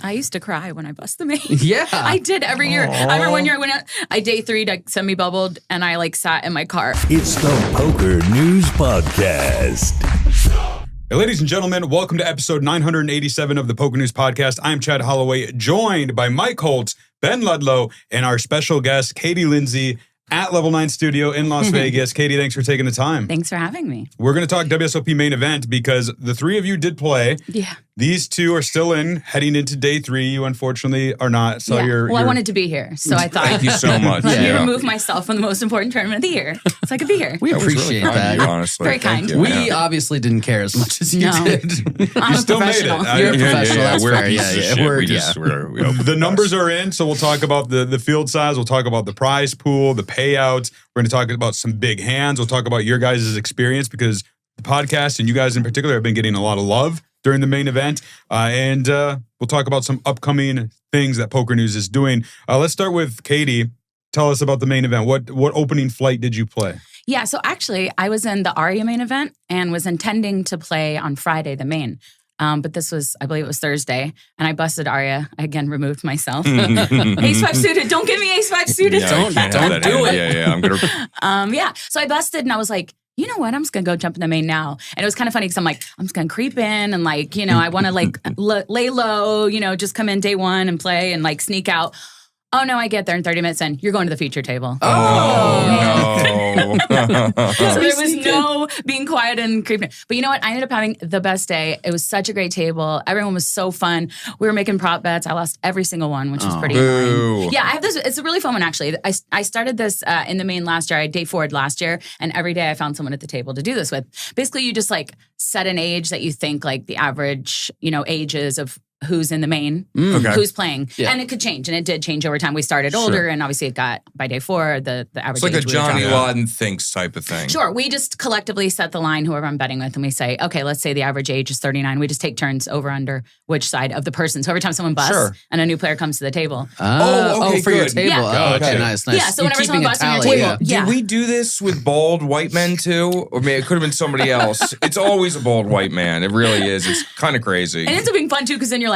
I used to cry when I bust the main. Yeah. I did every year. I remember one year I went out, day 3 semi-bubbled, and I sat in my car. It's the PokerNews Podcast. Hey, ladies and gentlemen, welcome to episode 987 of the PokerNews Podcast. I'm Chad Holloway, joined by Mike Holtz, Ben Ludlow, and our special guest, Katie Lindsay, at Level 9 Studio in Las Vegas. Katie, thanks for taking the time. Thanks for having me. We're going to talk WSOP Main Event because the three of you did play. Yeah. These two are still heading into day 3. You unfortunately are not. So I wanted to be here, so I thought. Thank you so much. Let me remove myself from the most important tournament of the year, so I could be here. We appreciate really that. You, honestly. Very kind. We obviously didn't care as much as you did. I'm a still made it. professional. You're a professional. That's We're fair. pieces of shit. We open The numbers are in, so we'll talk about the field size. We'll talk about the prize pool, the payouts. We're going to talk about some big hands. We'll talk about your guys' experience because the podcast and you guys in particular have been getting a lot of love during the main event. And we'll talk about some upcoming things that PokerNews is doing. Let's start with Katie. Tell us about the main event. What opening flight did you play? Yeah, so actually, I was in the Aria main event and was intending to play on Friday, the main. But this was, I believe it was Thursday, and I busted Aria. I again removed myself. Ace-5 suited. Don't give me Ace-5 suited. Don't do it. Yeah, I'm gonna. So I busted, and I was like, you know what? I'm just going to go jump in the main now. And it was kind of funny because I'm like, I'm just going to creep in and I want to lay low, just come in day 1 and play and sneak out. Oh, no, I get there in 30 minutes and you're going to the feature table. Oh, no. So there was no being quiet and creeping. But you know what? I ended up having the best day. It was such a great table. Everyone was so fun. We were making prop bets. I lost every single one, which was pretty annoying. Yeah, I have this. It's a really fun one, actually. I started this in the main last year. I day 4'd last year. And every day I found someone at the table to do this with. Basically, you just set an age that you think the average, age is of who's in the main, who's playing. Yeah. And it could change. And it did change over time. We started older, and obviously it got, by day 4, the average It's like age a Johnny Lawton thinks type of thing. Sure. We just collectively set the line, whoever I'm betting with, and we say, okay, let's say the average age is 39. We just take turns over under which side of the person. So every time someone busts and a new player comes to the table. Okay, for your table. Yeah. Oh, okay, nice. Yeah, so whenever someone busts on your table. Did we do this with bald white men too? Or maybe it could have been somebody else. It's always a bald white man. It really is. It's kind of crazy. And it ends up being fun too, because then you're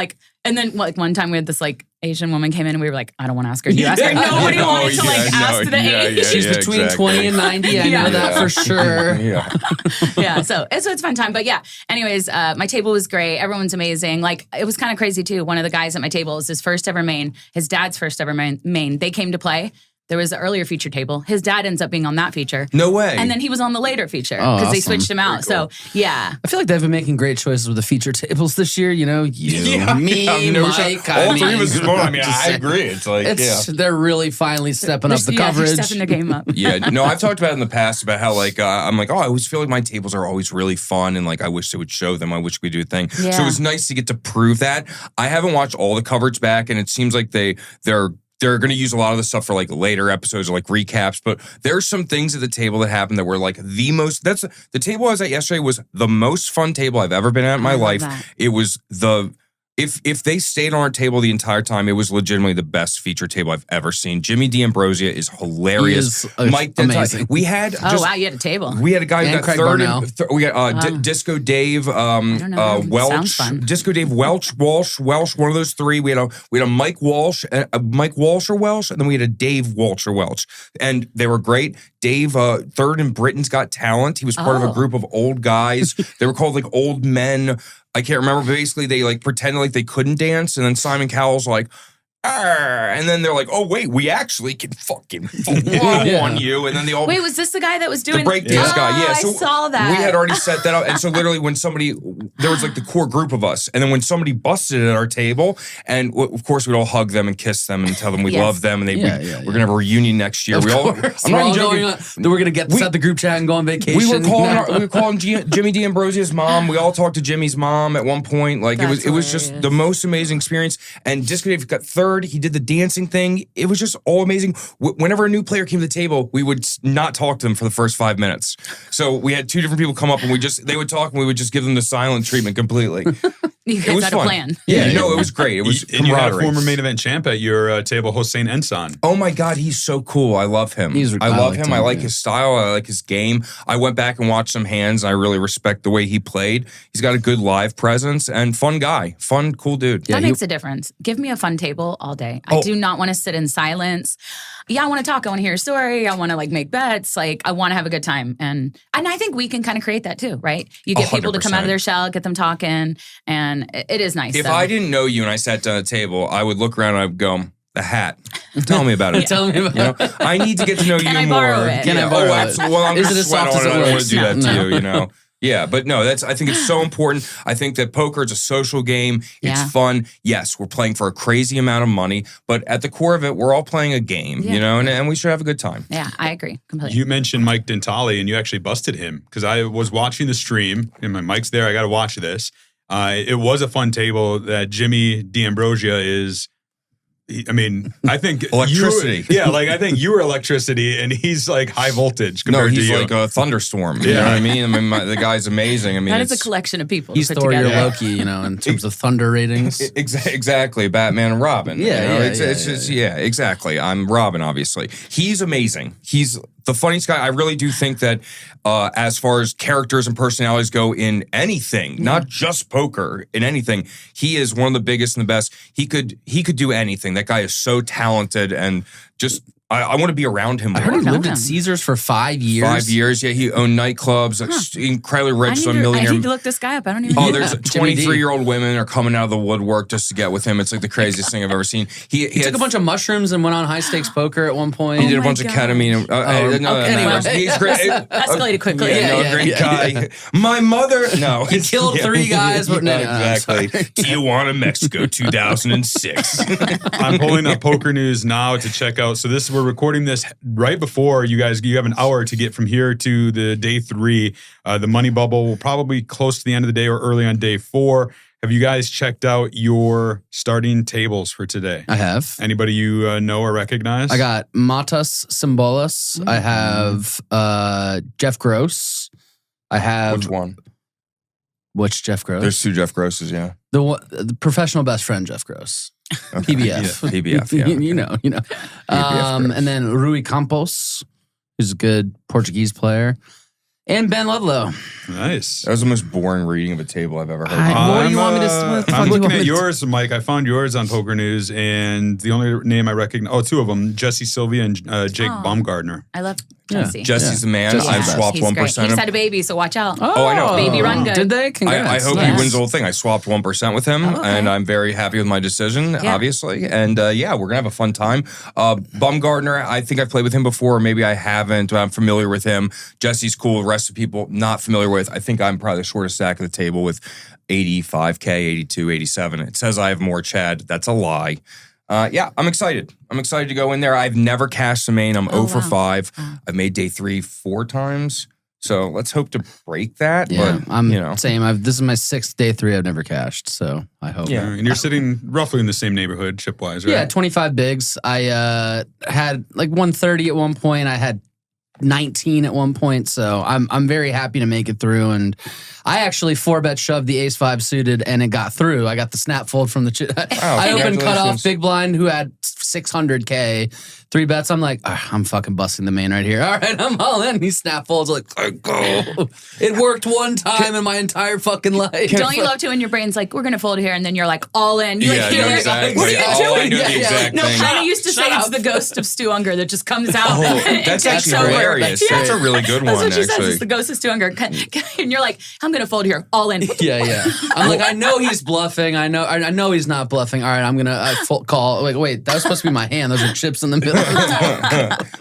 and then one time we had this Asian woman came in and we were like, I don't want to ask her. You ask her. Nobody wanted to ask the age. She's between 20 and 90. I know that for sure. Yeah. So it's a fun time. But yeah, anyways, my table was great. Everyone's amazing. It was kind of crazy too. One of the guys at my table is his first ever main, his dad's first ever main. They came to play. There was an earlier feature table. His dad ends up being on that feature. No way. And then he was on the later feature because they switched him out. Very cool. So, yeah. I feel like they've been making great choices with the feature tables this year. Me, Mike. All three of us. I agree. It's they're really finally stepping up the coverage. Stepping the game up. I've talked about it in the past about how I'm I always feel like my tables are always really fun and I wish they would show them. I wish we do a thing. Yeah. So it was nice to get to prove that. I haven't watched all the coverage back, and it seems like they're going to use a lot of the stuff for later episodes or recaps, but there's some things at the table that happened that were the most. The table I was at yesterday was the most fun table I've ever been at in my life. That. It was If they stayed on our table the entire time, it was legitimately the best feature table I've ever seen. Jimmy D'Ambrosia is hilarious. Mike, amazing. We had. Wow, you had a table. We had a guy who got Craig third. We got Disco Dave, Welch, Disco Dave Welch, Walsh, one of those three. We had a Mike Walsh, Mike Walsh or Welsh, and then we had a Dave Walsh or Welch, and they were great. Dave, third in Britain's Got Talent. He was part of a group of old guys. They were called Old Men. I can't remember, but basically they pretended they couldn't dance, and then Simon Cowell's and then they're oh wait, we actually can fucking blow on you, and then they all wait. Was this the guy that was doing the breakdance guy? Yeah, so I saw that. We had already set that up, and so literally when there was the core group of us, and then when somebody busted at our table, and of course we'd all hug them and kiss them and tell them we love them, and we're gonna have a reunion next year. We're gonna get set the group chat and go on vacation. We were calling Jimmy D'Ambrosia's mom. We all talked to Jimmy's mom at one point. It was just the most amazing experience. And Disco Dave got third. bird. He did the dancing thing. It was just all amazing. Whenever a new player came to the table, we would not talk to them for the first 5 minutes. So we had 2 different people come up and they would talk and we would just give them the silent treatment completely. You guys had a plan. Yeah, no, it was great. It was and you had a former main event champ at your table, Hossein Ensan. Oh my God, he's so cool. I love him. I love him. I like his style. I like his game. I went back and watched some hands. I really respect the way he played. He's got a good live presence and fun guy. Fun, cool dude. That makes a difference. Give me a fun table all day. I do not want to sit in silence. Yeah, I want to talk. I want to hear your story. I want to make bets. I want to have a good time. And I think we can kind of create that too, right? You get 100%. People to come out of their shell, get them talking, and it is nice. If I didn't know you and I sat down at a table, I would look around and I would go, the hat. Tell me about it. Tell me about it. I need to get to know you more. Can I borrow it? Can I borrow it? Well, I'm going to sweat on it. I don't want to do that to you, Yeah, but no, I think it's so important. I think that poker is a social game. It's fun. Yes, we're playing for a crazy amount of money, but at the core of it, we're all playing a game, and we should have a good time. Yeah, I agree completely. You mentioned Mike Dentale, and you actually busted him because I was watching the stream, and my mic's there. I got to watch this. It was a fun table that Jimmy D'Ambrosia is. I think electricity. I think you were electricity, and he's high voltage compared to you. No, he's like a thunderstorm. You know what I mean? The guy's amazing. That is a collection of people. He's Thor, you're Loki, in terms of thunder ratings. Exactly, Batman and Robin. Exactly. I'm Robin, obviously. He's amazing. He's the funniest guy. I really do think that as far as characters and personalities go in anything, not just poker, in anything, he is one of the biggest and the best. He could do anything. That guy is so talented and just I want to be around him more. I heard he lived at Caesars for 5 years. 5 years, yeah. He owned nightclubs, incredibly rich, so a millionaire. I need to look this guy up. I don't even know. Oh, there's 23-year-old women are coming out of the woodwork just to get with him. It's the craziest thing I've ever seen. He took a bunch of mushrooms and went on high-stakes poker at one point. He did a bunch of ketamine. Anyway. He's great. Escalated quickly. Great guy. My mother. No. He killed 3 guys. But exactly. Tijuana, Mexico, 2006. I'm pulling up Poker News now to check out. So we're recording this right before you have an hour to get from here to the day 3. The money bubble will probably close to the end of the day or early on day 4. Have you guys checked out your starting tables for today? I have. Anybody you know or recognize? I got Matas Symbolis. I have Jeff Gross. I have... Which one? Which Jeff Gross? There's 2 Jeff Grosses, yeah. The professional best friend, Jeff Gross. Okay. PBF. PBF, yeah. You know. And then Rui Campos, who's a good Portuguese player. And Ben Ludlow. Nice. That was the most boring reading of a table I've ever heard. What do you want me to... I'm looking at yours, Mike. I found yours on Poker News, and the only name I recognize... 2 of them, Jesse Sylvia and Jake Baumgartner. I love Jesse. Jesse's the man. I've swapped 1%. He just had a baby, so watch out. Oh, I know. Baby run good. Did they? Congrats. I hope he wins the whole thing. I swapped 1% with him, and I'm very happy with my decision, obviously. And we're going to have a fun time. Baumgartner, I think I've played with him before, or maybe I haven't, but I'm familiar with him. Jesse's cool. The rest of the people, not familiar with. I think I'm probably the shortest stack of the table with 85K, 82, 87. It says I have more, Chad. That's a lie. I'm excited. I'm excited to go in there. I've never cashed the main. I'm 0 for 5. I've made day 3 4 times. So let's hope to break that. Yeah, but, I'm same. This is my 6th day 3 I've never cashed. So I hope. Yeah, and you're sitting roughly in the same neighborhood, chip-wise, right? Yeah, 25 bigs. I had 130 at one point. I had 19 at one point, so I'm very happy to make it through. And I actually 4-bet shoved the ace-5 suited, and it got through. I got the snap fold from the I opened cutoff big blind who had 600K, 3 bets. I'm like, I'm fucking busting the main right here. All right, I'm all in. He snap folds like, go. It worked one time in my entire fucking life. Don't you love to when your brain's like, we're gonna fold here, and then you're like, all in. You're exactly. What are you doing? I knew the exact thing. Hannah used to say it's the ghost of Stu Unger that just comes out. That's actually hilarious. That's a really good one. That's what she actually says. It's the ghost of Stu Unger, and you're like, I'm gonna fold here, all in. Yeah. I'm like, I know he's bluffing. I know he's not bluffing. All right, I'm gonna call. Like, wait, that was supposed to be my hand. Those are chips in the middle.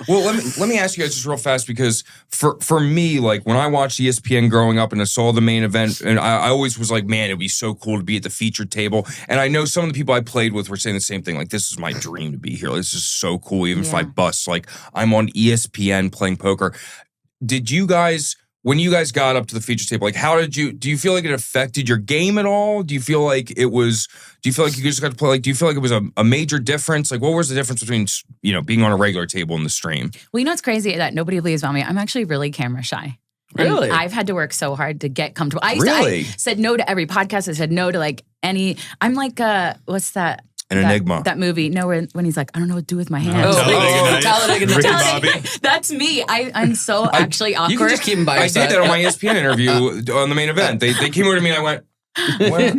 Well, let me ask you guys just real fast, because for me, when I watched ESPN growing up and I saw the main event, and I always was like, man, it'd be so cool to be at the featured table. And I know some of the people I played with were saying the same thing. Like, this is my dream to be here. This is so cool. Even if I bust, I'm on ESPN playing poker. Did you guys when you guys got up to the feature table, like do you feel like it affected your game at all? Do you feel like you just got to play, like, do you feel like it was a major difference? Like, what was the difference between, being on a regular table and the stream? Well, you know what's crazy that nobody believes about me? I'm actually really camera shy. Really? And I've had to work so hard to get comfortable. I said no to every podcast. I said no to like any, I'm like, what's that? An enigma. That movie. No, when he's like, I don't know what to do with my hands. Talladega Nights. That's me. I'm so actually awkward. You can just keep them by your side. I did that on my ESPN interview on the main event. They came over to me and I went, what?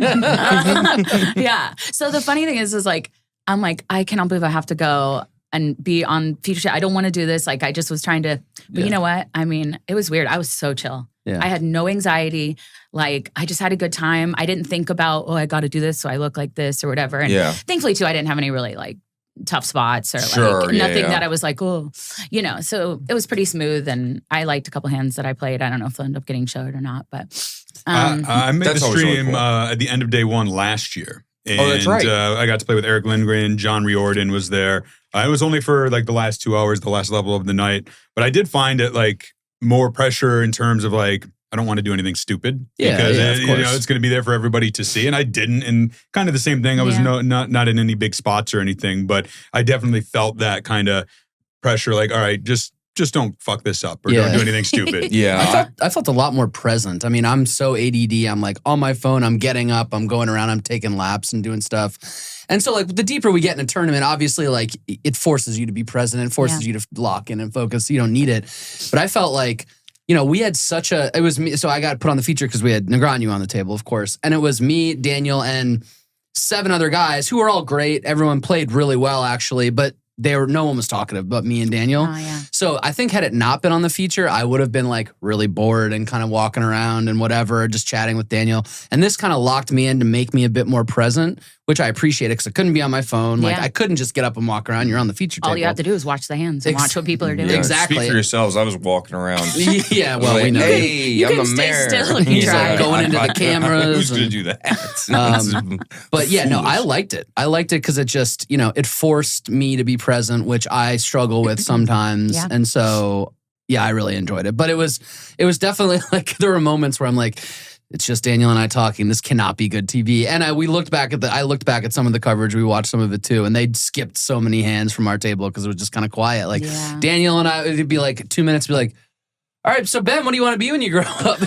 Yeah. So the funny thing is like, I'm like, I cannot believe I have to go and be on feature show. I don't want to do this. Like, I just was trying to, but you know what? I mean, it was weird. I was so chill. Yeah. I had no anxiety. Like, I just had a good time. I didn't think about, I got to do this so I look like this or whatever. And thankfully, too, I didn't have any really like tough spots or like nothing that I was like, so it was pretty smooth. And I liked a couple hands that I played. I don't know if they'll end up getting showed or not, but. I made the stream really cool. At the end of day one last year. And, that's right. I got to play with Eric Lindgren. John Riordan was there. It was only for like the last 2 hours, the last level of the night. But I did find it like more pressure in terms of like, I don't want to do anything stupid because it's going to be there for everybody to see. And I didn't. And kind of the same thing. I was not in any big spots or anything, but I definitely felt that kind of pressure. Like, all right, just don't fuck this up or don't do anything stupid. I felt a lot more present. I mean, I'm so ADD. I'm like on my phone. I'm getting up. I'm going around. I'm taking laps and doing stuff. And so like the deeper we get in a tournament, obviously like it forces you to be present. It forces you to lock in and focus. You don't need it. But I felt like, we had it was me. So I got put on the feature because we had Negreanu on the table, of course. And it was me, Daniel, and 7 other guys who were all great. Everyone played really well, actually. But no one was talkative but me and Daniel. Oh, yeah. So I think had it not been on the feature, I would have been like really bored and kind of walking around and whatever, just chatting with Daniel. And this kind of locked me in to make me a bit more present, which I appreciated because I couldn't be on my phone. Like I couldn't just get up and walk around. You're on the feature table. All you have to do is watch the hands and watch what people are doing. Exactly. Speak for yourselves. I was walking around. Yeah, well, we know. Hey, I'm the mayor. Still and try. Going into the cameras. Who's going to do that? But yeah, no, I liked it. I liked it because it just, it forced me to be present, which I struggle with sometimes. And so, I really enjoyed it. But it was definitely like, there were moments where I'm like, it's just Daniel and I talking. This cannot be good TV. And I looked back at some of the coverage. We watched some of it too. And they'd skipped so many hands from our table because it was just kind of quiet. Like Daniel and I, it'd be like 2 minutes, be like, all right, so Ben, what do you want to be when you grow up?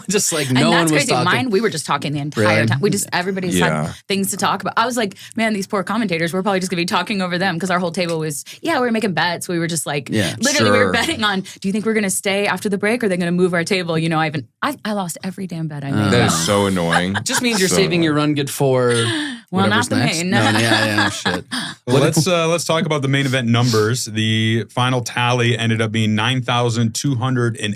Just like no one was crazy. talking. Mine, we were just talking the entire time. Everybody's had things to talk about. I was like, man, these poor commentators, we're probably just going to be talking over them because our whole table was, we were making bets. We were just like, literally we were betting on, do you think we're going to stay after the break or are they going to move our table? I lost every damn bet I made. That is so annoying. Just means you're saving your run good for not the next. main. No, shit. Well, let's talk about the main event numbers. The final tally ended up being 9,208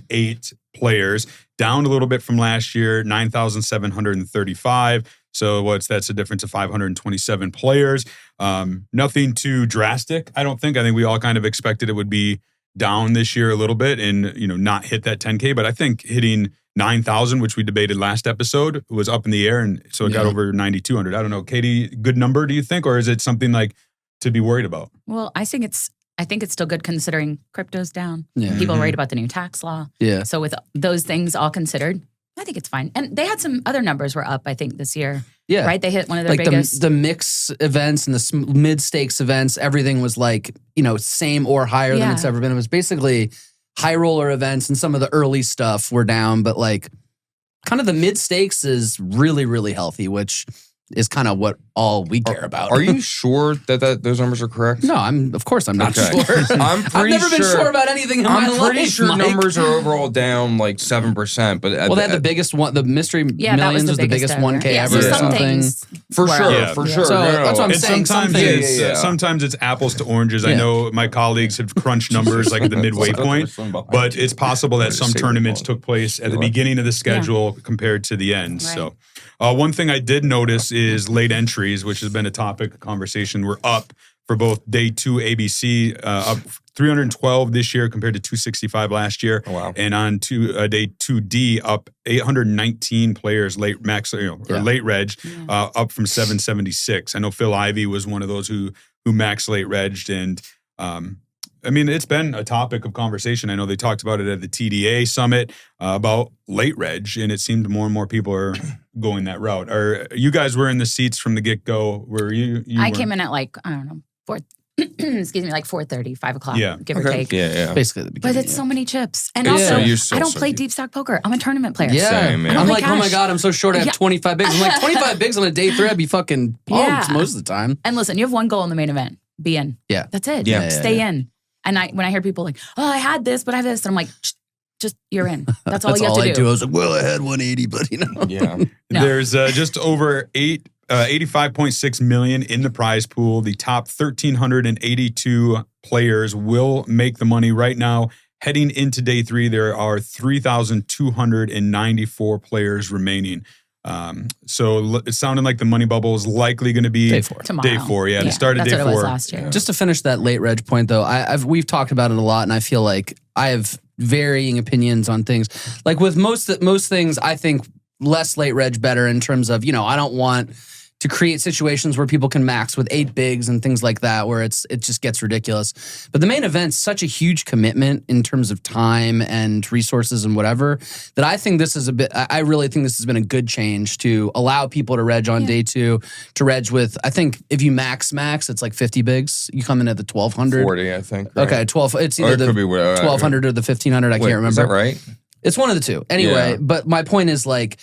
players, down a little bit from last year, 9,735. So that's a difference of 527 players. Nothing too drastic, I don't think. I think we all kind of expected it would be down this year a little bit and, not hit that 10K. But I think hitting 9,000, which we debated last episode, was up in the air. And so it got over 9,200. I don't know. Katie, good number, do you think? Or is it something like to be worried about? Well, I think it's still good considering crypto's down. Yeah. People are worried about the new tax law. Yeah. So with those things all considered, I think it's fine. And they had some other numbers were up, I think, this year. Yeah. Right? They hit one of their biggest. The mix events and the mid-stakes events, everything was like, same or higher than it's ever been. It was basically high roller events and some of the early stuff were down, but like kind of the mid-stakes is really, really healthy, which is kind of what all we care about. Are you sure that those numbers are correct? No, of course I'm not sure. I've never been sure about anything in my life. I'm pretty sure Mike. Numbers are overall down like 7%. But they had the biggest one. The Mystery Millions was the biggest 1K ever. So or something. For sure. So that's what I'm saying. Sometimes it's apples to oranges. I know my colleagues have crunched numbers like at the midway point, but it's possible that some tournaments took place at the beginning of the schedule compared to the end. Right. So one thing I did notice is late entries, which has been a topic of conversation. We're up for both day 2 ABC, up 312 this year compared to 265 last year. Oh, wow. And on day 2D, up 819 players late late reg, up from 776. I know Phil Ivey was one of those who max late regged, and I mean, it's been a topic of conversation. I know they talked about it at the TDA summit about late reg, and it seemed more and more people are going that route. You guys were in the seats from the get-go? Were you I came in at like, I don't know, 4:30, 5 o'clock, give or take. Yeah. Basically the beginning. But it's so many chips. And also, I don't play deep stack poker. I'm a tournament player. Yeah. Same, I'm like, oh my God, I'm so short. I have 25 bigs. I'm like, 25 bigs on a day 3, I'd be fucking pumped most of the time. And listen, you have one goal in the main event. Be in. Yeah. That's it. Yeah. Stay in. And when I hear people like, oh, I had this, but I have this. And I'm like, just, you're in. That's all you have to do. I was like, well, I had 180, but Yeah. No. There's just over 85.6 million in the prize pool. The top 1,382 players will make the money right now. Heading into day 3, there are 3,294 players remaining. So it's sounding like the money bubble is likely going to be day 4. Tomorrow. Day 4, yeah. It started that's day what 4. It was last year. Just to finish that late reg point, though, we've talked about it a lot, and I feel like I have varying opinions on things. Like with most things, I think less late reg better in terms of, I don't want to create situations where people can max with 8 bigs and things like that, where it just gets ridiculous. But the main event's such a huge commitment in terms of time and resources and whatever, that I think this is I really think this has been a good change to allow people to reg on day 2, to reg with, I think if you max, it's like 50 bigs. You come in at the 1,200. 40, I think. Right? Okay, 12. It's either the 1,200 or the 1,500. I can't remember. Is that right? It's one of the two. Anyway, but my point is like,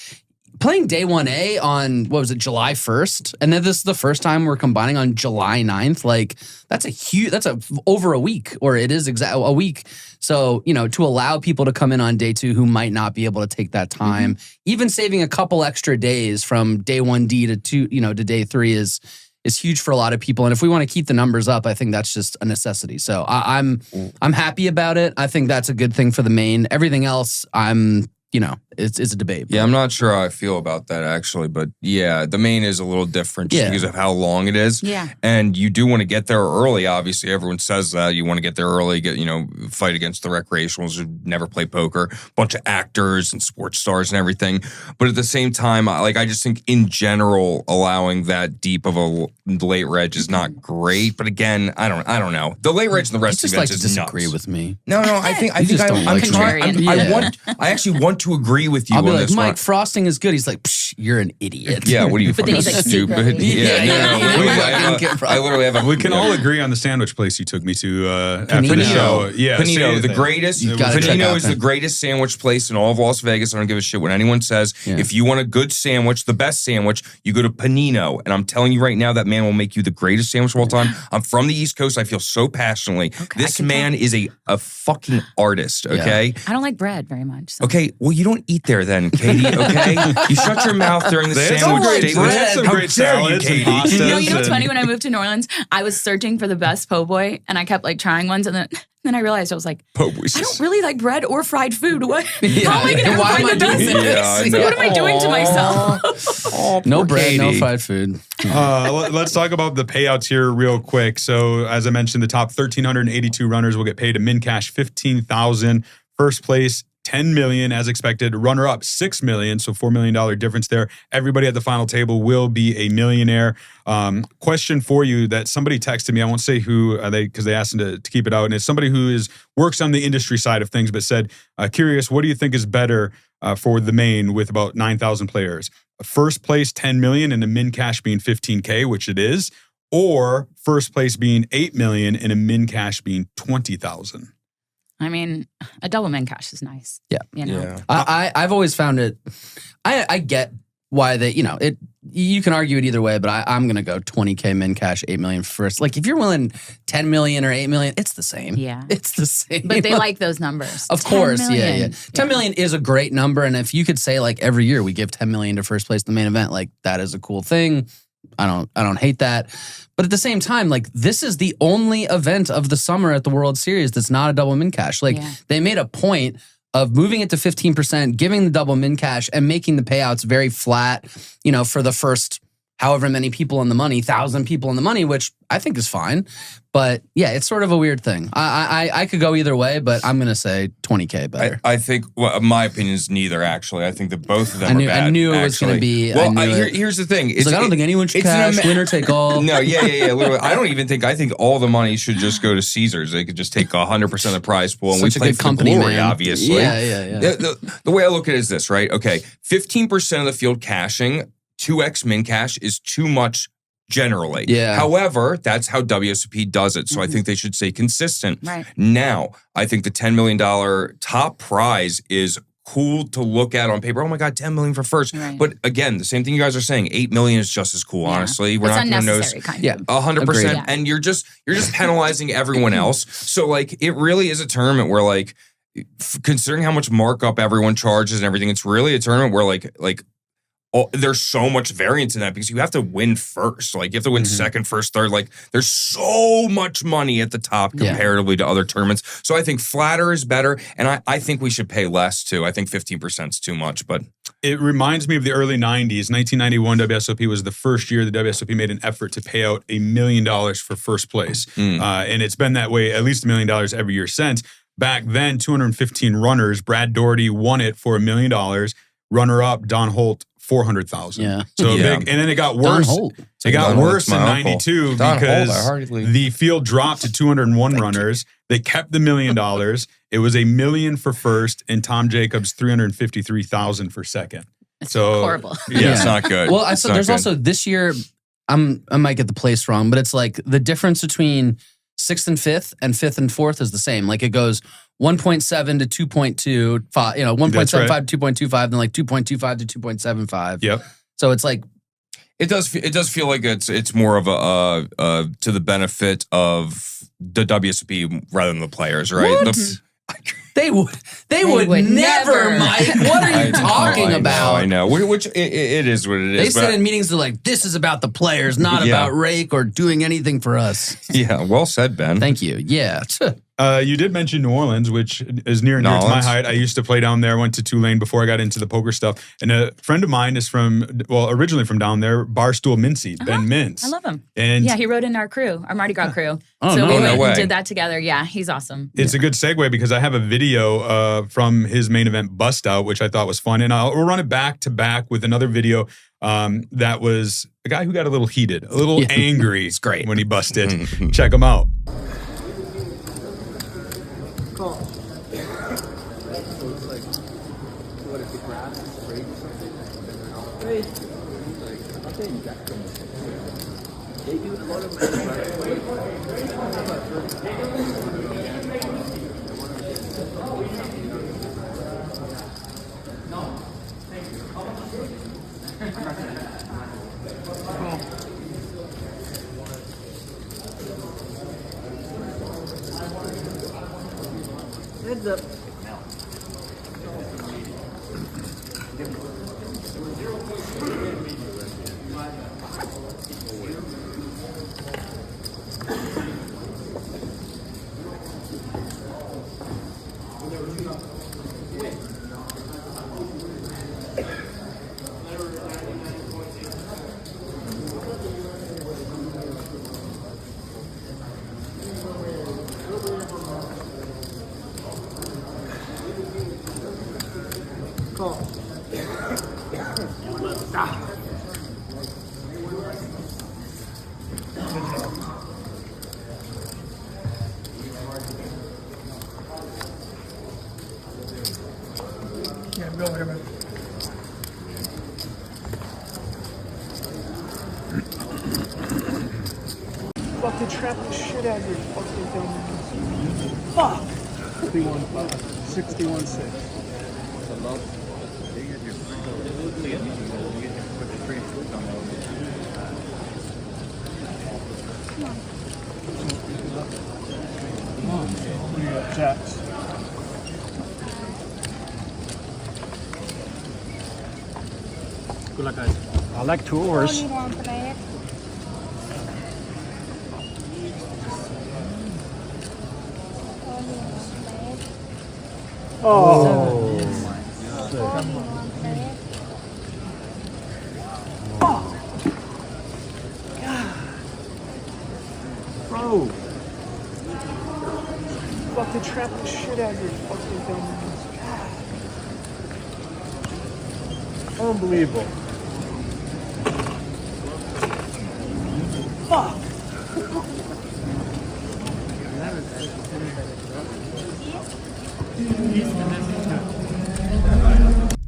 playing day 1A on, July 1st? And then this is the first time we're combining on July 9th. Like, that's over a week, or it is a week. So, to allow people to come in on day 2 who might not be able to take that time, even saving a couple extra days from day 1D to to day 3 is huge for a lot of people. And if we want to keep the numbers up, I think that's just a necessity. So I'm happy about it. I think that's a good thing for the main. Everything else, it's a debate. Yeah, I'm not sure how I feel about that, actually. But yeah, the main is a little different just because of how long it is. Yeah. And you do want to get there early, obviously. Everyone says that. You want to get there early, fight against the recreationals who never play poker. Bunch of actors and sports stars and everything. But at the same time, I just think in general, allowing that deep of a late reg is not great. But again, I don't know. The late reg and the rest of the events is disagree nuts. with me. No, I think I'm contrarian. I actually want to agree with you I'll be on like, this Mike, one. frosting is good. He's like, you're an idiot. Yeah, what are you, But then fucking he's like, stupid? secretly. I literally have a... We can all agree on the sandwich place you took me to after Panino. the show. Yeah, Panino, the greatest. Panino is the greatest sandwich place in all of Las Vegas. I don't give a shit what anyone says. Yeah. If you want a good sandwich, the best sandwich, you go to Panino. And I'm telling you right now, that man will make you the greatest sandwich of all time. I'm from the East Coast. I feel so passionately. Okay, this man is a fucking artist, okay? I don't like bread very much. So. Okay, well, you don't eat there then, Katie, okay? You shut your mouth during the sandwich statement. They had some How great dare you, salads and Katie? pastas. You know what's funny? When I moved to New Orleans, I was searching for the best po' boy, and I kept like trying ones, and then I realized I was like, Po' boys. I don't really like bread or fried food. What? Yeah. How am I going to Why find am I the best? doing this? Yeah, I So know. what am I doing to myself? No bread, Katie. no fried food. Let's talk about the payouts here real quick. So, as I mentioned, the top 1,382 runners will get paid a min cash $15,000. First place, $10 million as expected. Runner up, $6 million, so $4 million difference there. Everybody at the final table will be a millionaire. Question for you that somebody texted me. I won't say who because they asked them to keep it out, and it's somebody who works on the industry side of things, but said, "Curious, what do you think is better for the main with about 9,000 players? First place, $10 million, and a min cash being $15K, which it is, or first place being $8 million and a min cash being $20,000." I mean, a double min cash is nice. Yeah. Yeah. I've always found it. I get why they, it. You can argue it either way, but I'm gonna go 20K min cash, 8 million first. Like if you're willing 10 million or 8 million, it's the same. Yeah, it's the same. But they like those numbers. Of course, 10 million. yeah. 10 million is a great number, and if you could say like every year we give 10 million to first place in the main event, like that is a cool thing. I don't hate that. But at the same time, like this is the only event of the summer at the World Series that's not a double min cash. Like they made a point of moving it to 15%, giving the double min cash and making the payouts very flat, for the first however many people on the money, 1,000 people on the money, which I think is fine. But yeah, it's sort of a weird thing. I could go either way, but I'm going to say 20K better. I think, my opinion is neither, actually. I think that both of them are bad. I knew it was going to be. Well, here's the thing. I don't think anyone should cash, winner take all. No, yeah. Literally, I think all the money should just go to Caesars. They could just take 100% of the prize pool. And Such we play a good company, glory, man. obviously. Yeah. The way I look at it is this, right? Okay, 15% of the field cashing, 2x min cash is too much generally. Yeah. However, that's how WSOP does it. So I think they should stay consistent. Right. Now, I think the $10 million top prize is cool to look at on paper. Oh my God, 10 million for first. Right. But again, the same thing you guys are saying, 8 million is just as cool, honestly. We're not going to know. Yeah. 100%. Yeah. And you're just penalizing everyone else. So like, it really is a tournament where like, considering how much markup everyone charges and everything, it's really a tournament where like there's so much variance in that because you have to win first. Like you have to win second, first, third. Like there's so much money at the top comparatively to other tournaments. So I think flatter is better. And I think we should pay less too. I think 15% is too much, but. It reminds me of the early 90s. 1991 WSOP was the first year the WSOP made an effort to pay out $1 million for first place. And it's been that way, at least $1 million every year since. Back then, 215 runners. Brad Doherty won it for $1 million. Runner-up, Don Holt, 400,000. Yeah. So big, and then it got worse. It got worse in 92 because the field dropped to 201 runners. They kept the $1 million. It was $1 million for first, and Tom Jacobs 353,000 for second. It's horrible. Yeah, it's not good. Well, there's also this year. I might get the place wrong, but it's like the difference between 6th and 5th and 5th and 4th is the same. Like it goes 1.7 to 2.25, 1.75 to 2.25, then like 2.25 to 2.75. Yep. So it's like it does feel like it's more of a to the benefit of the WSOP rather than the players, right? They would never, Mike. What are you talking about? I know. Which it is what it is. They said in meetings, they're like, this is about the players, not about Rake or doing anything for us. Yeah, well said, Ben. Thank you. Yeah. You did mention New Orleans, which is near and dear to my height. I used to play down there, went to Tulane before I got into the poker stuff. And a friend of mine is originally from down there, Barstool Mintzy, Ben Mintz. I love him. And he rode in our crew, our Mardi Gras crew. Oh, so no, we no went way. and did that together. Yeah, he's awesome. It's a good segue because I have a video from his main event bust out, which I thought was fun. And we'll run it back to back with another video that was a guy who got a little heated, a little angry It's great. when he busted. Check him out. Heads up. Go ahead, man. Fucking trap the shit out of your fucking dumb. Fuck! 61.6. What do you got, jacks? Good luck, guys. I like tours. Oh. Bro. Fucking trap the shit out of your fucking dumbass. God. Unbelievable. Fuck.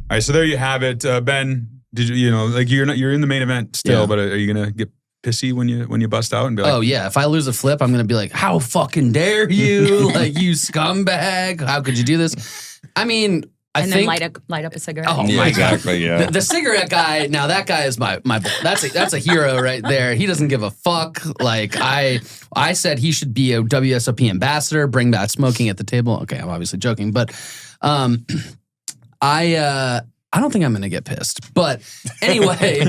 All right, so there you have it, Ben. Did you like you're in the main event still, but are you gonna get pissy when you bust out and be like, oh yeah, if I lose a flip, I'm gonna be like, how fucking dare you, like you scumbag? How could you do this? I mean, I think then light up a cigarette. Oh Yeah, my exactly. God. Yeah. The cigarette guy. Now that guy is my boy. That's a hero right there. He doesn't give a fuck. Like I said, he should be a WSOP ambassador. Bring back smoking at the table. Okay, I'm obviously joking, but I don't think I'm going to get pissed. But anyway,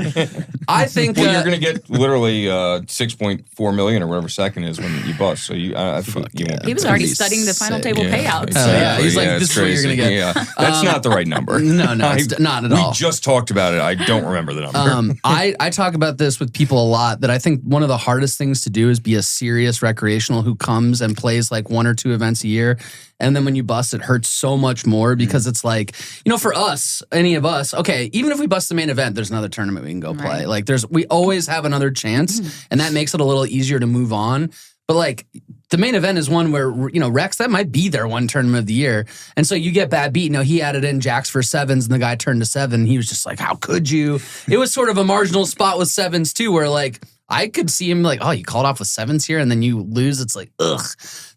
I think you're going to get literally 6.4 million or whatever second is when you bust. So I think you won't. He was already studying the final table payouts. Exactly. He's like, this is what you're going to get. Yeah. That's not the right number. No, it's not at all. We just talked about it. I don't remember the number. I talk about this with people a lot, that I think one of the hardest things to do is be a serious recreational who comes and plays like 1 or 2 events a year. And then when you bust, it hurts so much more because it's like, for us, any of us, okay, even if we bust the main event, there's another tournament we can go play. Like we always have another chance, and that makes it a little easier to move on. But like the main event is one where, Rex, that might be their one tournament of the year. And so you get bad beat. He added in jacks for sevens and the guy turned to 7. And he was just like, how could you? It was sort of a marginal spot with sevens too, where like, I could see him like, oh, you called off with sevens here and then you lose. It's like, ugh.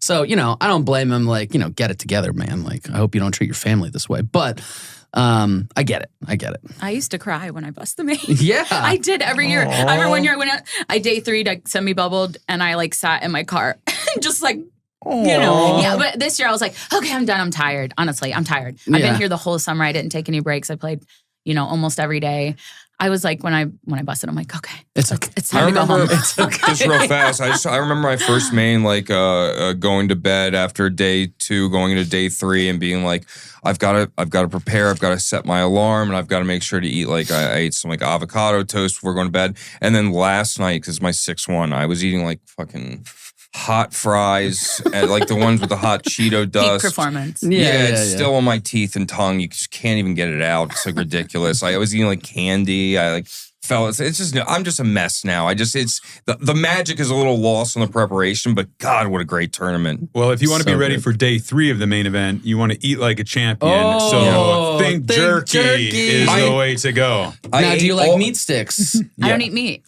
So, I don't blame him. Like, get it together, man. Like, I hope you don't treat your family this way. But I get it. I used to cry when I bust the main. Yeah. I did every year. I remember one year I went out, I day 3 like semi-bubbled and I like sat in my car just like, Yeah, but this year I was like, okay, I'm done. I'm tired. Honestly, I'm tired. I've been here the whole summer. I didn't take any breaks. I played, almost every day. I was like, when I busted, I'm like, okay, it's okay. It's time to go home. It's okay. Just real fast. I remember my first main, like going to bed after day 2, going into day 3, and being like, I've got to prepare. I've got to set my alarm, and I've got to make sure to eat like I ate some like avocado toast before going to bed. And then last night, because my 6-1, I was eating like fucking hot fries, and like the ones with the hot Cheeto dust. Peak performance. It's still on my teeth and tongue. You just can't even get it out. It's like ridiculous. I was eating like candy. I like felt it's just I'm just a mess now. It's the magic is a little lost on the preparation, but God, what a great tournament. Well, if you want to be ready for day 3 of the main event, you want to eat like a champion. So think jerky is the way to go. Now, do you like meat sticks? I don't eat meat.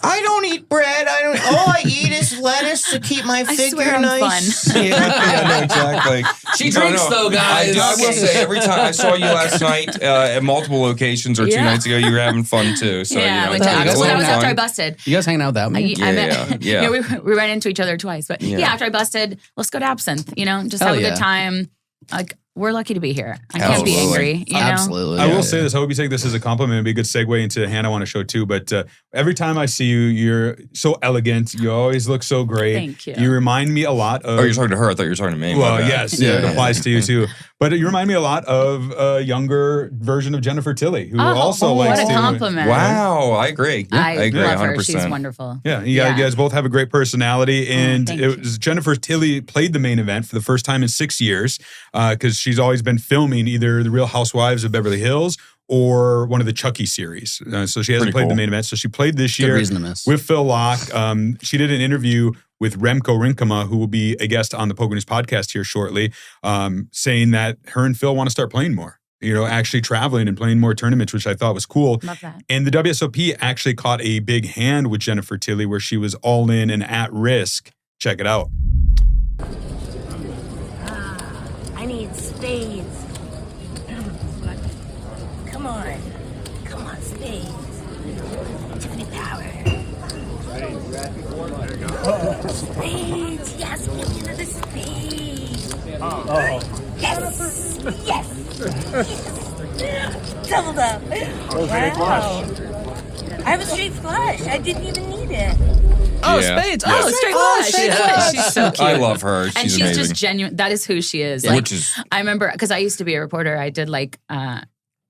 I don't eat bread. All I eat is lettuce to keep my figure nice. Fun. Yeah, no, exactly. She drinks though, guys. I will say, every time I saw you last night at multiple locations or 2 nights ago, you were having fun too. So that was after I busted. You guys hanging out without me? Yeah. We ran into each other twice, but after I busted, let's go to Absinthe. Just have a good time. Like, we're lucky to be here. I can't be angry. Absolutely. I will say this. I hope you take this as a compliment. It'd be a good segue into Hannah on a show too. But every time I see you, you're so elegant. You always look so great. Thank you. You remind me a lot of. Oh, you're talking to her. I thought you were talking to me. Well, yes. It applies to you too. But you remind me a lot of a younger version of Jennifer Tilly, who also likes to. What a compliment. Wow. I agree. I agree love 100%. her. She's wonderful. Yeah. You guys both have a great personality. And it was Jennifer Tilly played the main event for the first time in 6 years because she's always been filming either The Real Housewives of Beverly Hills or one of the Chucky series. So she hasn't played the main event. So she played this year with Phil Locke. She did an interview with Remco Rinkema, who will be a guest on the PokerNews podcast here shortly, saying that her and Phil want to start playing more. Actually traveling and playing more tournaments, which I thought was cool. Love that. And the WSOP actually caught a big hand with Jennifer Tilly where she was all in and at risk. Check it out. I need spades. Come on, spades. Tiffany Power. Spades, yes, give me another spade. Yes. Doubled up. Wow. I have a straight flush. I didn't even need it. Oh, spades. Oh, straight flush. She's so cute. I love her. And she's amazing. just genuine. That is who she is. Which is. I remember, because I used to be a reporter. I did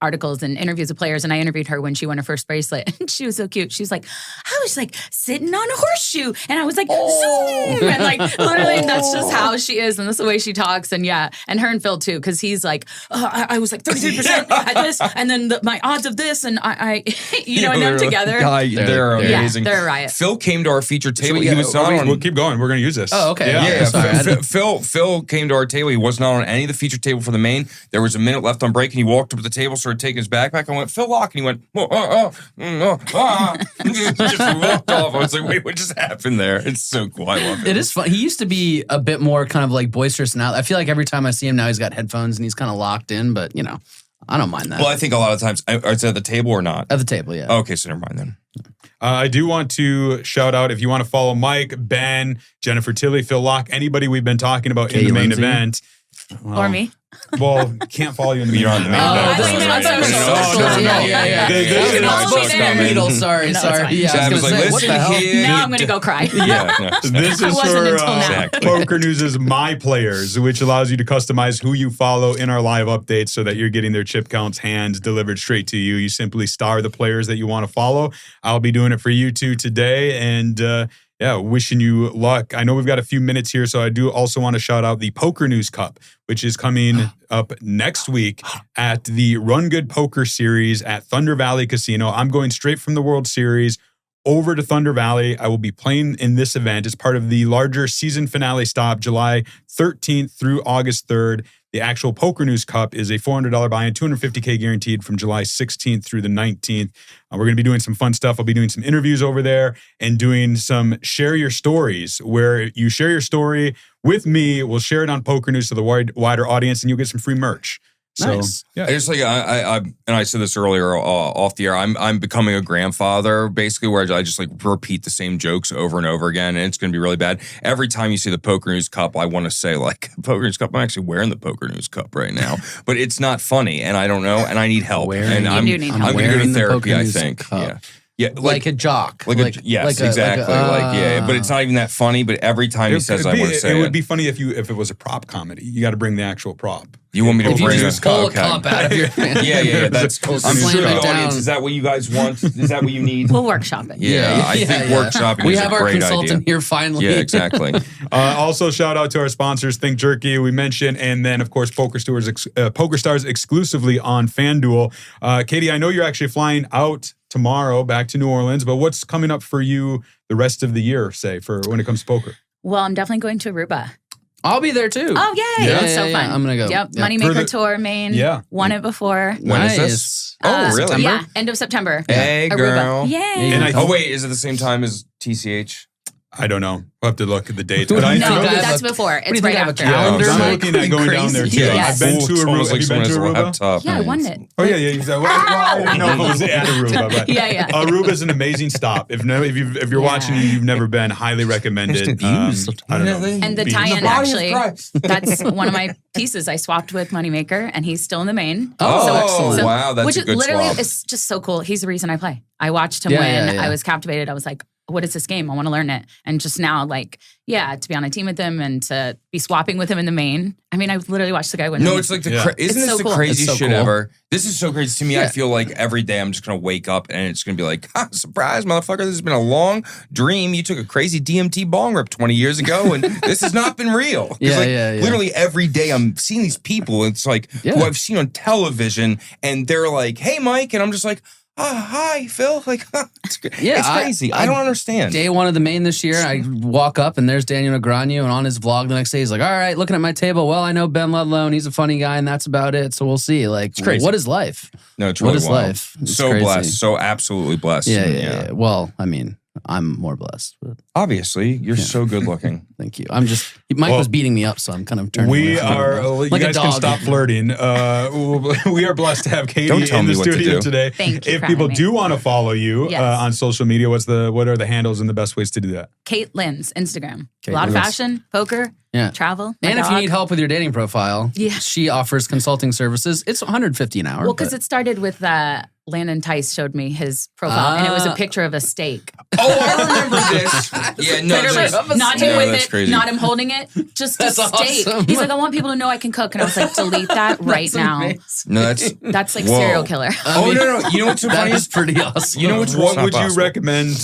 articles and interviews with players, and I interviewed her when she won her first bracelet. And she was so cute. She was like, I was like sitting on a horseshoe, and I was like, zoom, and like literally that's just how she is, and that's the way she talks. And yeah, and her and Phil too, because he's like, I was like 33% at this, and then my odds of this, and I and them together. They're amazing. They're a riot. Phil came to our feature table. We'll keep going. We're going to use this. Oh, okay. Yeah. Sorry, Phil came to our table. He was not on any of the feature table for the main. There was a minute left on break, and he walked up to the table, started taking his backpack. I went, Phil Lock, and he went, just walked off. I was like, wait, what just happened there? It's so cool. I love it. It is fun. He used to be a bit more kind of like boisterous now. I feel like every time I see him now, he's got headphones and he's kind of locked in, but I don't mind that. Well, I think a lot of times, is it at the table or not? At the table, yeah. Okay, so never mind then. I do want to shout out, if you want to follow Mike, Ben, Jennifer Tilley, Phil Locke, anybody we've been talking about Katie in the main Lindsay. event. Or me. Well, can't follow you in the main You're on the event. main Oh, event. this was on social. Yeah. This is- Follow me there. Needle, sorry. No, it's fine. Yeah, I Chad was was gonna like, say, what the listen hell? here. Now I'm going to go cry. This I is wasn't for until now. Exactly. PokerNews' MyPlayers, which allows you to customize who you follow in our live updates so that you're getting their chip counts hands delivered straight to you. You simply star the players that you want to follow. I'll be doing it for you two today, and wishing you luck. I know we've got a few minutes here, so I do also want to shout out the PokerNews Cup, which is coming up next week at the Run Good Poker Series at Thunder Valley Casino. I'm going straight from the World Series over to Thunder Valley. I will be playing in this event as part of the larger season finale stop, July 13th through August 3rd. The actual PokerNews Cup is a $400 buy-in, $250K guaranteed from July 16th through the 19th. We're going to be doing some fun stuff. I'll be doing some interviews over there and doing some share your stories, where you share your story with me. We'll share it on PokerNews to the wider audience, and you'll get some free merch. So, Nice. yeah. I just like and I said this earlier off the air. I'm becoming a grandfather, basically, where I just like repeat the same jokes over and over again, and it's going to be really bad. Every time you see the PokerNews Cup, I want to say like PokerNews Cup. I'm actually wearing the PokerNews Cup right now, but it's not funny, and I don't know, and I need help. And I'm do need help. going to go to Wearing the therapy. I PokerNews think. Cup. Yeah, Like a jock. Yes, exactly. But it's not even that funny. But every time he says, I want to say it it. would be funny if it was a prop comedy. You got to bring the actual prop. You want me to If you bring just a pull a cup out of your hand. Yeah. That's I'm Slam sure it the down. audience. Is that what you guys want? Is that what you need? We'll workshop it. I think workshopping We is have a our great consultant idea. here finally. Yeah, exactly. Also, shout out to our sponsors, Think Jerky, we mentioned, and then, of course, PokerStars exclusively on FanDuel. Katie, I know you're actually flying out tomorrow back to New Orleans, but what's coming up for you the rest of the year, say, for when it comes to poker? Well, I'm definitely going to Aruba. I'll be there too. Oh, yay. Yeah, That's so yeah, fun. I'm going to go. Yep. Yeah. Moneymaker Tour, Maine. Yeah. Won it before. When is this? Nice. Oh, really? September? Yeah, end of September. Hey, Aruba. girl. Yay. And Oh, wait. Is it the same time as TCH? I don't know. We'll have to look at the dates. No, But I you No, know think I that that's have before. do you It's think right I have a after. calendar? I'm Like, looking at going down there too. Yes. I've been to It's Aruba. almost Have like you been someone to has a Aruba? laptop. Yeah, I won it. Oh, yeah. Well, I didn't know if it was at Aruba. But Yeah. Aruba is an amazing stop. If you're watching and you've never been, highly recommended. Views. I don't know. And the Beans. tie-in, actually, that's one of my pieces. I swapped with Moneymaker, and he's still in the main. Oh, wow, that's which a good literally swap. is just so cool. He's the reason I play. I watched him Yeah, win. yeah. I was captivated. I was like, what is this game? I want to learn it. And just now, like, to be on a team with him and to be swapping with him in the main. I mean, I literally watched the guy win. No, it's like isn't It's this so the cool. craziest It's so shit cool. ever? This is so crazy to me. I Yeah. feel like every day I'm just gonna wake up and it's gonna be like, surprise, motherfucker! This has been a long dream. You took a crazy DMT bong rip 20 years ago, and this has not been real. 'Cause, Yeah, like, yeah. Literally every day I'm seeing these people. It's like Yeah. who I've seen on television, and they're like, "Hey, Mike," and I'm just like, hi, Phil. Like, it's crazy. I don't understand. Day one of the main this year, I walk up and there's Daniel Negreanu, and on his vlog the next day, he's like, all right, looking at my table. Well, I know Ben Ludlow, and he's a funny guy, and that's about it. So we'll see. Like, crazy. what is life? No, it's really What is wild. life? It's So crazy. blessed. So absolutely blessed. Yeah. Well, I mean, I'm more blessed. But Obviously, you're so good looking. thank you. I'm just, Mike was beating me up, so I'm kind of turning We away from are. him. You Like a guys can dog. stop flirting. We are blessed to have Katie Don't tell in the me what to studio do. today. Thank you If for people having me. do want to follow you Yes. on social media, what are the handles and the best ways to do that? Kate Lynn's Instagram. Kate a lot of Lynn's. fashion, poker, Yeah. travel. my And if you dog. need help with your dating profile, Yeah. she offers consulting services. It's $150 an hour. Well, because but- it started with Landon Tice showed me his profile, and it was a picture of a steak. Oh, I remember this. Yeah, no, Literally, not him with it, crazy. not him holding it, just a steak. Awesome. He's like, I want people to know I can cook, and I was like, delete that right now. No, That's like serial killer. No. You know what's so funny? That is pretty awesome. You know what's What would possible. you recommend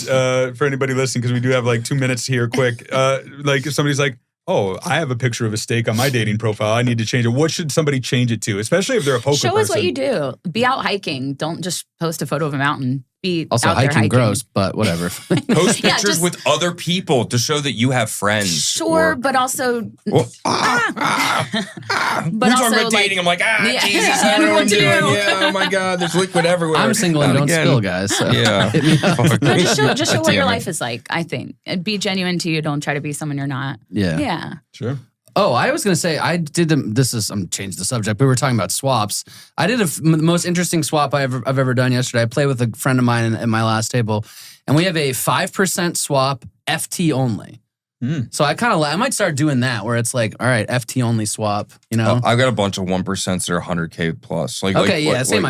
for anybody listening? Because we do have like 2 minutes here, quick. Like if somebody's like, "Oh, I have a picture of a steak on my dating profile. I need to change it." What should somebody change it to? Especially if they're a poker Show person. us what you do. Be out hiking. Don't just post a photo of a mountain. Be Also, out there hiking gross, but whatever. Post Yeah, pictures just- with other people to show that you have friends. Sure, or- but also, Well, but we're also talking about dating. I'm like, Yeah. Jesus, I I don't don't know know what what I'm to doing. do. Yeah, oh my God, there's liquid everywhere. I'm single and Not don't again. spill, guys. So Yeah. hit me up. no, just show what your Damn it. life is like. I think be genuine to you. Don't try to be someone you're not. Yeah. Yeah. Sure. Oh, I was going to say, I'm changed the subject, but we were talking about swaps. I did the most interesting swap I've ever done yesterday. I played with a friend of mine at my last table, and we have a 5% swap, FT only. So I might start doing that where it's like, all right, FT only swap, you know? I got a bunch of 1% that are 100K plus. Same idea. Same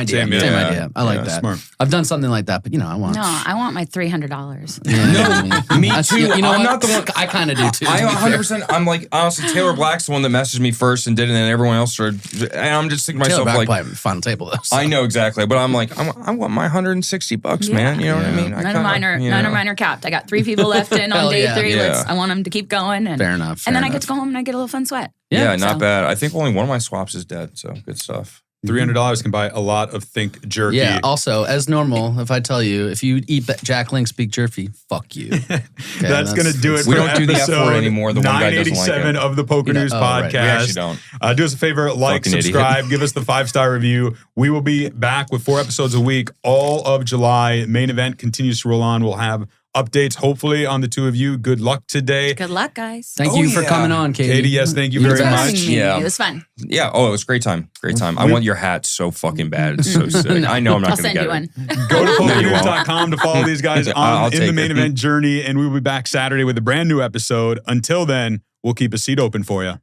idea. I like that. Smart. I've done something like that, but I want. No, I want my $300. Me too. You know I'm what? not the one. I kind of do too. I to be fair. 100%. I'm like, honestly, Taylor Black's the one that messaged me first and did it, and then everyone else started. And I'm just thinking to Taylor myself, Black like, probably final table though. So. I know exactly, but I'm like, I want my $160, man. You know what I mean? None of mine are capped. I got 3 people left in on Hell day yeah. 3. Yeah. I want them to keep going. And, Fair enough. and then fair I get to go home and I get a little fun sweat. Yeah, not So- bad. I think only one of my swaps is dead, so good stuff. $300 can buy a lot of think jerky. Yeah. Also, as normal, if I tell you, if you eat Jack Link's beef jerky, fuck you. Okay, that's going to do it We for don't do the F episode word anymore. The one guy doesn't like 987 it. of the PokerNews right. podcast. We actually don't. Do us a favor, like, Fucking idiot. subscribe, give us the 5-star review. We will be back with 4 episodes a week all of July. Main event continues to roll on. We'll have updates, hopefully, on the 2 of you. Good luck today. Good luck, guys. Thank you for coming on, Katie. Katie, yes, thank you You're very the much. best. Yeah. It was fun. Yeah. Oh, it was a great time. Great time. I want your hat so fucking bad. It's so sick. I know I'm not I'll going to send get you it. one. Go to No, you won't. PokerNews.com to follow these guys I'll in the take main it. event journey, and we will be back Saturday with a brand new episode. Until then, we'll keep a seat open for you.